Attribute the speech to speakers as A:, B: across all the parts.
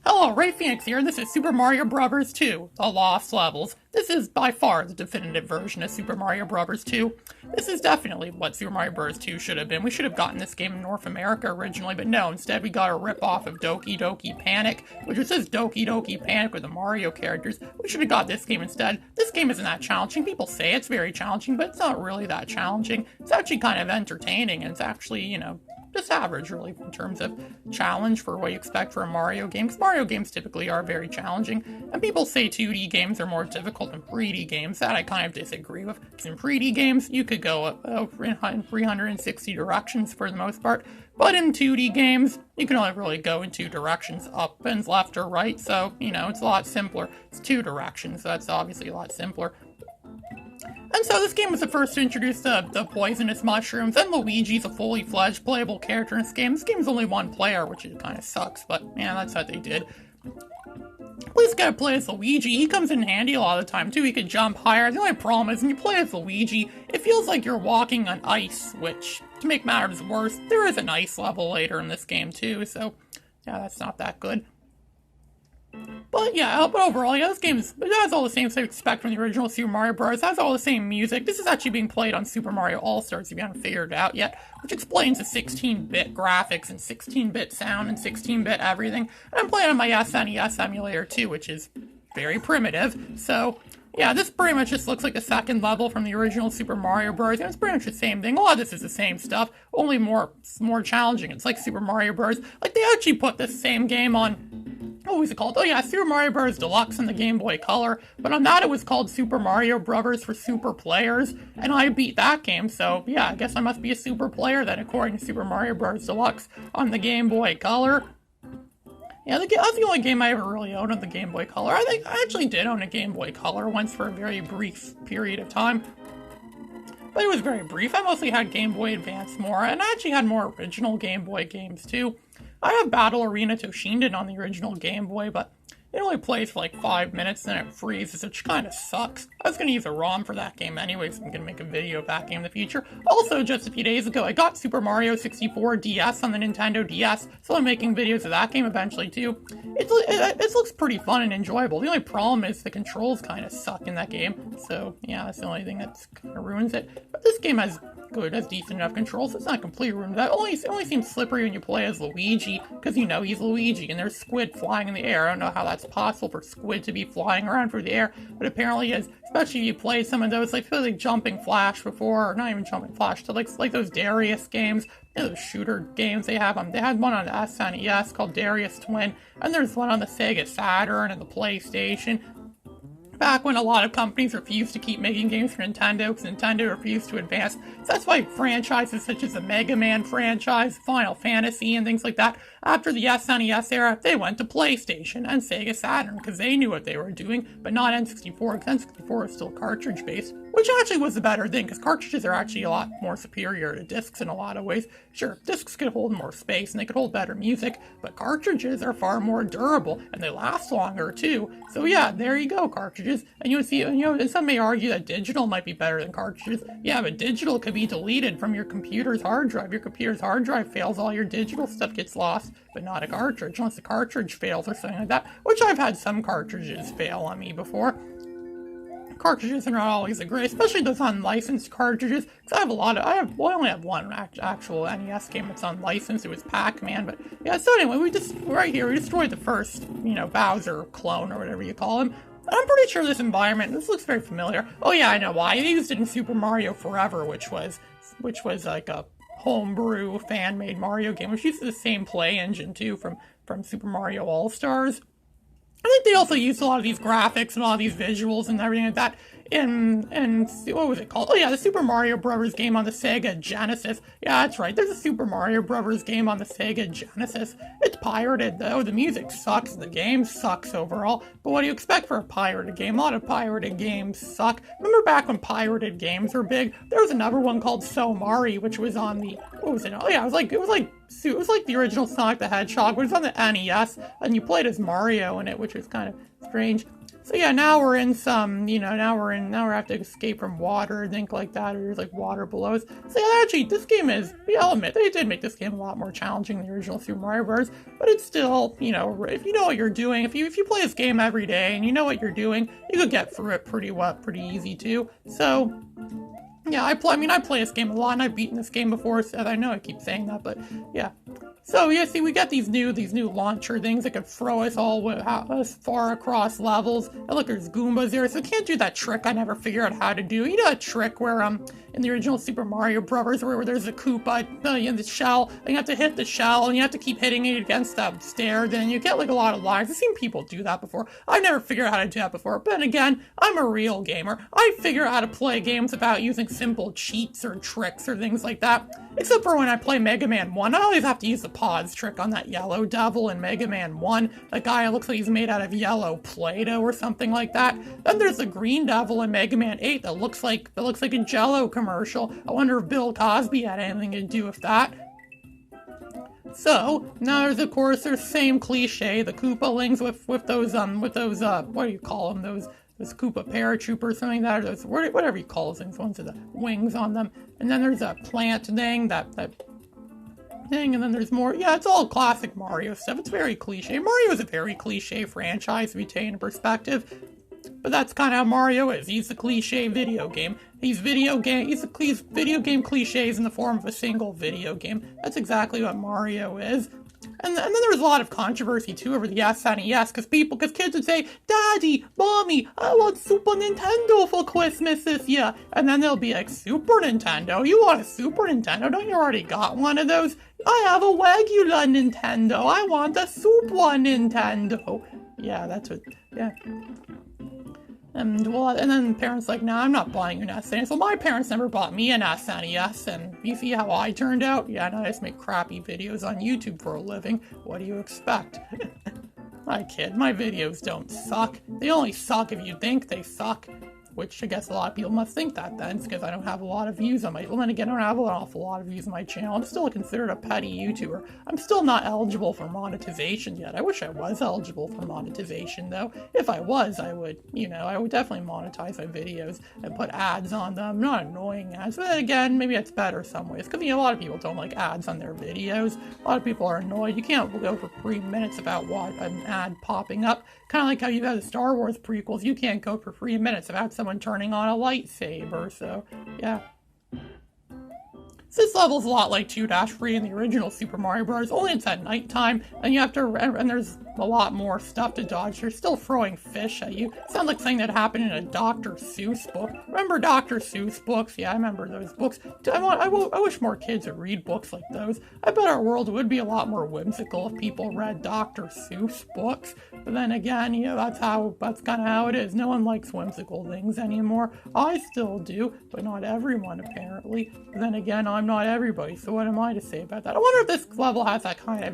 A: Hello, Ray Phoenix here, and this is Super Mario Bros. 2, The Lost Levels. This is by far the definitive version of Super Mario Bros. 2. This is definitely what Super Mario Bros. 2 should have been. We should have gotten this game in North America originally, but no, instead we got a rip-off of Doki Doki Panic, which just says Doki Doki Panic with the Mario characters. We should have got this game instead. This game isn't that challenging. People say it's very challenging, but it's not really that challenging. It's actually kind of entertaining, and it's actually, just average, really, in terms of challenge for what you expect for a Mario game, because Mario games typically are very challenging, and people say 2D games are more difficult than 3D games. That I kind of disagree with, because in 3D games, you could go in 360 directions for the most part, but in 2D games, you can only really go in two directions, up and left or right, so, it's a lot simpler. It's two directions, so that's obviously a lot simpler. And so this game was the first to introduce the poisonous mushrooms, and Luigi's a fully fledged playable character in this game. This game's only one player, which kind of sucks, but yeah, that's what they did. Please gotta play as Luigi. He comes in handy a lot of the time too. He can jump higher. The only problem is when you play as Luigi, it feels like you're walking on ice, which, to make matters worse, there is an ice level later in this game too, so yeah, that's not that good. But yeah, but overall, yeah, this game has all the same stuff you expect from the original Super Mario Bros. It has all the same music. This is actually being played on Super Mario All-Stars, if you haven't figured it out yet, which explains the 16-bit graphics and 16-bit sound and 16-bit everything. And I'm playing on my SNES emulator too, which is very primitive. So yeah, this pretty much just looks like the second level from the original Super Mario Bros. And it's pretty much the same thing. A lot of this is the same stuff, only more challenging. It's like Super Mario Bros. Like, they actually put this same game on, what was it called? Oh yeah, Super Mario Bros. Deluxe in the Game Boy Color, but on that it was called Super Mario Bros. For Super Players, and I beat that game, so yeah, I guess I must be a super player then, according to Super Mario Bros. Deluxe on the Game Boy Color. Yeah, that's the only game I ever really owned on the Game Boy Color. I think I actually did own a Game Boy Color once for a very brief period of time, but it was very brief. I mostly had Game Boy Advance more, and I actually had more original Game Boy games too. I have Battle Arena Toshinden on the original Game Boy, but it only plays for like 5 minutes, then it freezes, which kind of sucks. I was going to use a ROM for that game anyways, so I'm going to make a video of that game in the future. Also, just a few days ago, I got Super Mario 64 DS on the Nintendo DS, so I'm making videos of that game eventually too. It looks pretty fun and enjoyable. The only problem is the controls kind of suck in that game, so yeah, that's the only thing that kind of ruins it. But this game has decent enough controls. It's not completely ruined. It only seems slippery when you play as Luigi, because he's Luigi, and there's squid flying in the air. I don't know how that's possible for squid to be flying around through the air, but apparently is. Especially if you play some of those, like Jumping Flash before, or not even Jumping Flash, so like those Darius games, those shooter games they have. They had one on the SNES called Darius Twin, and there's one on the Sega Saturn and the PlayStation. Back when a lot of companies refused to keep making games for Nintendo because Nintendo refused to advance. So that's why franchises such as the Mega Man franchise, Final Fantasy, and things like that, after the SNES era, they went to PlayStation and Sega Saturn because they knew what they were doing, but not N64, because N64 is still cartridge-based, which actually was the better thing, because cartridges are actually a lot more superior to discs in a lot of ways. Sure, discs could hold more space and they could hold better music, but cartridges are far more durable and they last longer too. So yeah, there you go, cartridges. And you see, and some may argue that digital might be better than cartridges. Yeah, but digital could be deleted from your computer's hard drive. Your computer's hard drive fails, all your digital stuff gets lost, but not a cartridge, unless the cartridge fails or something like that, which I've had some cartridges fail on me before. Cartridges are not always a great, especially those unlicensed cartridges, because I only have one actual NES game that's unlicensed. It was Pac-Man, but yeah, so anyway, we destroyed the first, Bowser clone, or whatever you call him. I'm pretty sure this looks very familiar. Oh yeah, I know why. They used it in Super Mario Forever, which was like a homebrew fan-made Mario game, which uses the same play engine too from Super Mario All-Stars. I think they also used a lot of these graphics and a lot of these visuals and everything like that in what was it called? Oh yeah, the Super Mario Bros. Game on the Sega Genesis. Yeah, that's right. There's a Super Mario Bros. Game on the Sega Genesis. It's pirated though. The music sucks. The game sucks overall. But what do you expect for a pirated game? A lot of pirated games suck. Remember back when pirated games were big? There was another one called So Mari, which was on the, what was it? Oh yeah, it was like the original Sonic the Hedgehog, but it was on the NES, and you played as Mario in it, which was kind of strange. So yeah, now we're in some, now we have to escape from water and think like that, or there's like water below us. So yeah, actually, this game is, I'll admit, they did make this game a lot more challenging than the original Super Mario Bros. But it's still, if you know what you're doing, if you play this game every day and you know what you're doing, you could get through it pretty easy too. So yeah, I play this game a lot, and I've beaten this game before, so I know I keep saying that, but yeah. So yeah, see, we got these new launcher things that can throw us as far across levels. And look, there's Goombas there, so we can't do that trick I never figured out how to do. You know that trick where in the original Super Mario Bros. Where there's a Koopa in the shell, and you have to hit the shell, and you have to keep hitting it against that stair, then you get like a lot of lives. I've seen people do that before. I've never figured out how to do that before, but again, I'm a real gamer. I figure out how to play games without using simple cheats or tricks or things like that. Except for when I play Mega Man 1, I always have to use the pause trick on that yellow devil in Mega Man 1. That guy looks like he's made out of yellow Play-Doh or something like that. Then there's the green devil in Mega Man 8 that looks like a Jell-O commercial. I wonder if Bill Cosby had anything to do with that. So, now there's of course the same cliche, the Koopalings with those what do you call them, those Koopa paratroopers, something like that, or those, whatever you call those things, ones with the wings on them. And then there's a plant thing, that thing, and then there's more. Yeah, it's all classic Mario stuff. It's very cliche. Mario is a very cliche franchise if you take into perspective. But that's kind of how Mario is. He's the cliche video game. He's video game cliches in the form of a single video game. That's exactly what Mario is. And then there was a lot of controversy too over the SNES because kids would say, "Daddy, Mommy, I want Super Nintendo for Christmas this year." And then they'll be like, "Super Nintendo? You want a Super Nintendo? Don't you already got one of those? I have a regular Nintendo. I want a Super Nintendo." Yeah, that's what. Yeah. And then parents like, "Nah, I'm not buying an SNES." Well, my parents never bought me an SNES, and you see how I turned out? Yeah, no, I just make crappy videos on YouTube for a living. What do you expect? I kid, my videos don't suck. They only suck if you think they suck. Which I guess a lot of people must think that then, because I don't have a lot of views on my, well then again, I don't have an awful lot of views on my channel. I'm still considered a petty YouTuber. I'm still not eligible for monetization yet. I wish I was eligible for monetization though. If I was, I would definitely monetize my videos and put ads on them. Not annoying ads, but then again, maybe it's better some ways, because a lot of people don't like ads on their videos. A lot of people are annoyed. You can't go for 3 minutes without an ad popping up. Kind of like how you have the Star Wars prequels. You can't go for 3 minutes without someone turning on a lightsaber, so yeah. This level's a lot like 2-3 in the original Super Mario Bros. Only it's at nighttime, and you have to, and there's a lot more stuff to dodge. They're still throwing fish at you. Sounds like something that happened in a Dr. Seuss book. Remember Dr. Seuss books? Yeah, I remember those books. I wish more kids would read books like those. I bet our world would be a lot more whimsical if people read Dr. Seuss books. But then again, that's kind of how it is. No one likes whimsical things anymore. I still do, but not everyone apparently. But then again, I'm not everybody, so what am I to say about that? I wonder if this level has that kind of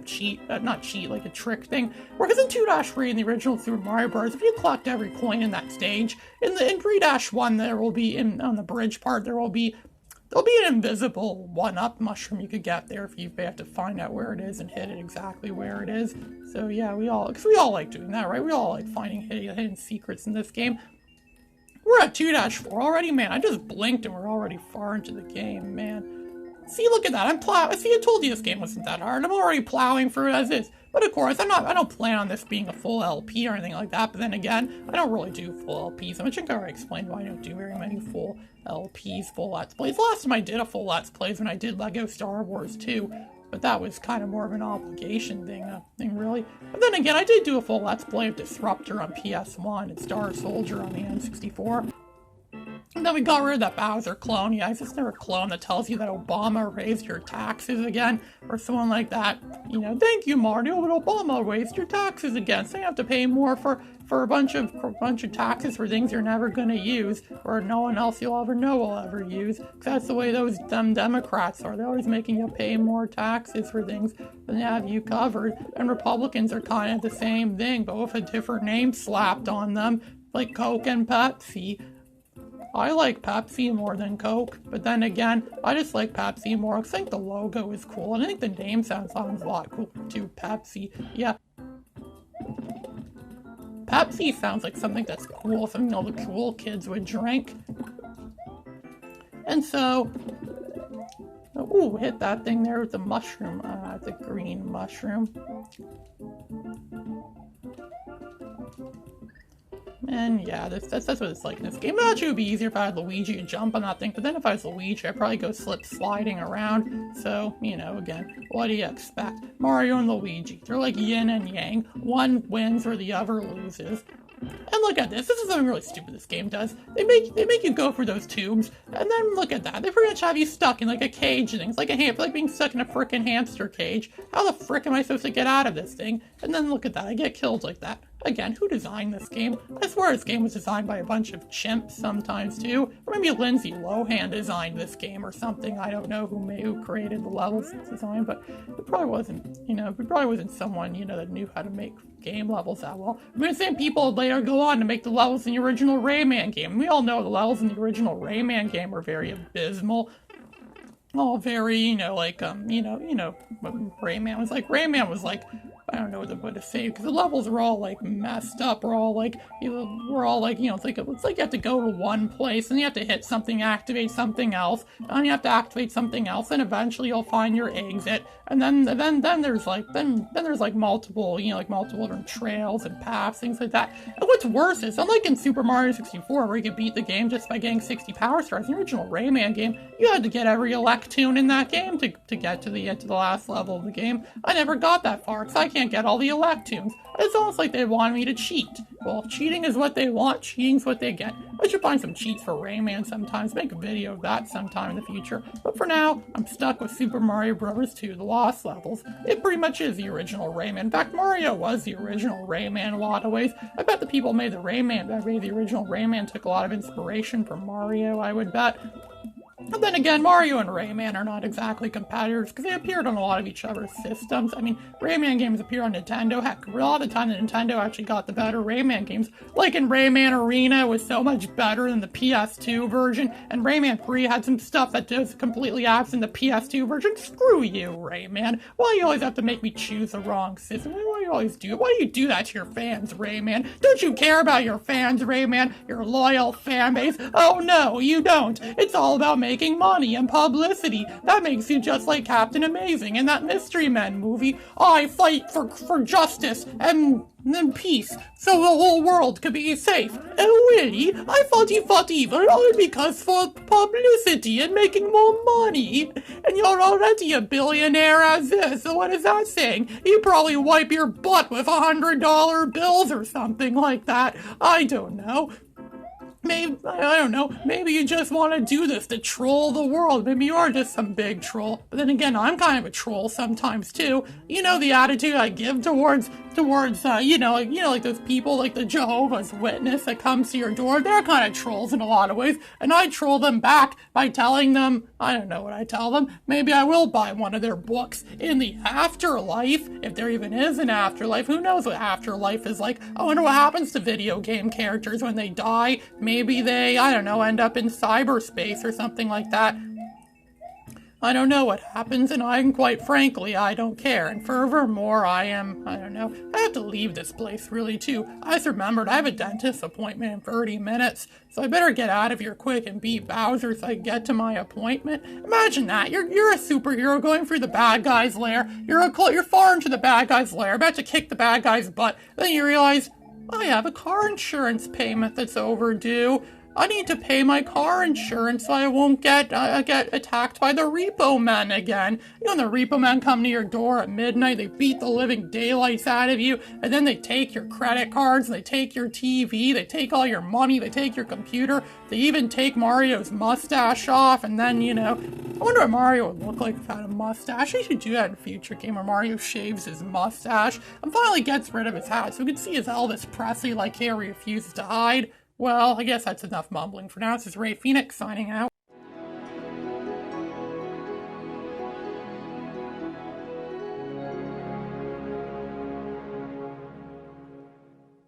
A: like a trick thing. Because in 2-3 in the original Super Mario Bros., if you collect every coin in that stage, in 3-1 there will be, on the bridge part, there'll be an invisible 1-up mushroom you could get there if you have to find out where it is and hit it exactly where it is. So yeah, we all like doing that, right? We all like finding hidden secrets in this game. We're at 2-4 already, man. I just blinked and we're already far into the game, man. See, look at that. I'm plowing. See, I told you this game wasn't that hard. I'm already plowing through it as is. But of course, I don't plan on this being a full LP or anything like that. But then again, I don't really do full LPs. I think I already explained why I don't do very many full LPs, full Let's Plays. The last time I did a full Let's Plays when I did Lego Star Wars 2. But that was kind of more of an obligation thing really. But then again, I did do a full Let's Play of Disruptor on PS1 and Star Soldier on the N64. And then we got rid of that Bowser clone. Yeah, it's just another clone that tells you that Obama raised your taxes again, or someone like that. Thank you, Mario, but Obama raised your taxes again, so you have to pay more for a bunch of taxes for things you're never gonna use, or no one else you'll ever know will ever use. Cause that's the way them Democrats are. They're always making you pay more taxes for things than they have you covered. And Republicans are kind of the same thing, but with a different name slapped on them, like Coke and Pepsi. I like Pepsi more than Coke, but then again, I just like Pepsi more. I think the logo is cool, and I think the name sounds a lot cooler too, Pepsi. Yeah. Pepsi sounds like something that's cool, something all the cool kids would drink. And so, ooh, hit that thing there with the mushroom, the green mushroom. And yeah, that's what it's like in this game. Actually, it would be easier if I had Luigi to jump on that thing, but then if I was Luigi, I'd probably go slip sliding around. So, you know, again, what do you expect? Mario and Luigi, they're like yin and yang. One wins or the other loses. And look at this. This is something really stupid this game does. They make you go for those tubes, and then look at that. They pretty much have you stuck in like a cage thing. It's like like being stuck in a frickin' hamster cage. How the frick am I supposed to get out of this thing? And then look at that. I get killed like that. Again, who designed this game? I swear this game was designed by a bunch of chimps sometimes too. Or maybe Lindsay Lohan designed this game or something. I don't know who created the levels design, but it probably wasn't, it probably wasn't someone, that knew how to make game levels that well. I mean, the same people later go on to make the levels in the original Rayman game. We all know the levels in the original Rayman game were very abysmal. All very, Rayman was like, I don't know what to say, because the levels are all like messed up. We're all like, it's like you have to go to one place and you have to hit something, activate something else, and you have to activate something else, and eventually you'll find your exit. And then there's multiple, multiple different trails and paths, things like that. And what's worse is, unlike in Super Mario 64, where you could beat the game just by getting 60 power stars, in the original Rayman game, you had to get every Electoon in that game to get to the last level of the game. I never got that far, because I can't get all the Electoons. It's almost like they want me to cheat. Well, cheating is what they want, cheating's what they get. I should find some cheats for Rayman sometimes, make a video of that sometime in the future. But for now, I'm stuck with Super Mario Bros. 2, The Lost Levels. It pretty much is the original Rayman. In fact, Mario was the original Rayman in a lot of ways. I bet the people who made the original Rayman took a lot of inspiration from Mario, I would bet. But then again, Mario and Rayman are not exactly competitors, because they appeared on a lot of each other's systems. I mean, Rayman games appear on Nintendo. Heck, a lot of the time the Nintendo actually got the better Rayman games. Like in Rayman Arena, it was so much better than the PS2 version, and Rayman 3 had some stuff that was completely absent in the PS2 version. Screw you, Rayman. Why do you always have to make me choose the wrong system? Why do you always do it? Why do you do that to your fans, Rayman? Don't you care about your fans, Rayman? Your loyal fan base? Oh no, you don't. It's all about making money and publicity. That makes you just like Captain Amazing in that Mystery Men movie. I fight for justice and peace, so the whole world could be safe. And really, I thought you fought evil only because for publicity and making more money. And you're already a billionaire as is, so what is that saying? You probably wipe your butt with $100 bills or something like that. I don't know. Maybe, I don't know, maybe you just want to do this to troll the world. Maybe you are just some big troll. But then again, I'm kind of a troll sometimes too. You know, the attitude I give towards like those people, like the Jehovah's Witness that comes to your door. They're kind of trolls in a lot of ways. And I troll them back by telling them, I don't know what I tell them. Maybe I will buy one of their books in the afterlife, if there even is an afterlife. Who knows what afterlife is like? I wonder what happens to video game characters when they die. Maybe they, I don't know, end up in cyberspace or something like that. I don't know what happens, and quite frankly, I don't care. And furthermore, I have to leave this place, really, too. I just remembered I have a dentist appointment in 30 minutes, so I better get out of here quick and beat Bowser so I can get to my appointment. Imagine that. You're a superhero going through the bad guy's lair. You're far into the bad guy's lair, about to kick the bad guy's butt. Then you realize, I have a car insurance payment that's overdue. I need to pay my car insurance so I won't get attacked by the repo men again. You know, the repo men come to your door at midnight, they beat the living daylights out of you, and then they take your credit cards, they take your TV, they take all your money, they take your computer, they even take Mario's mustache off, and then, I wonder what Mario would look like without a mustache. They should do that in a future game where Mario shaves his mustache and finally gets rid of his hat so we can see his Elvis Presley like hair he refuses to hide. Well, I guess that's enough mumbling for now. This is Ray Phoenix signing out.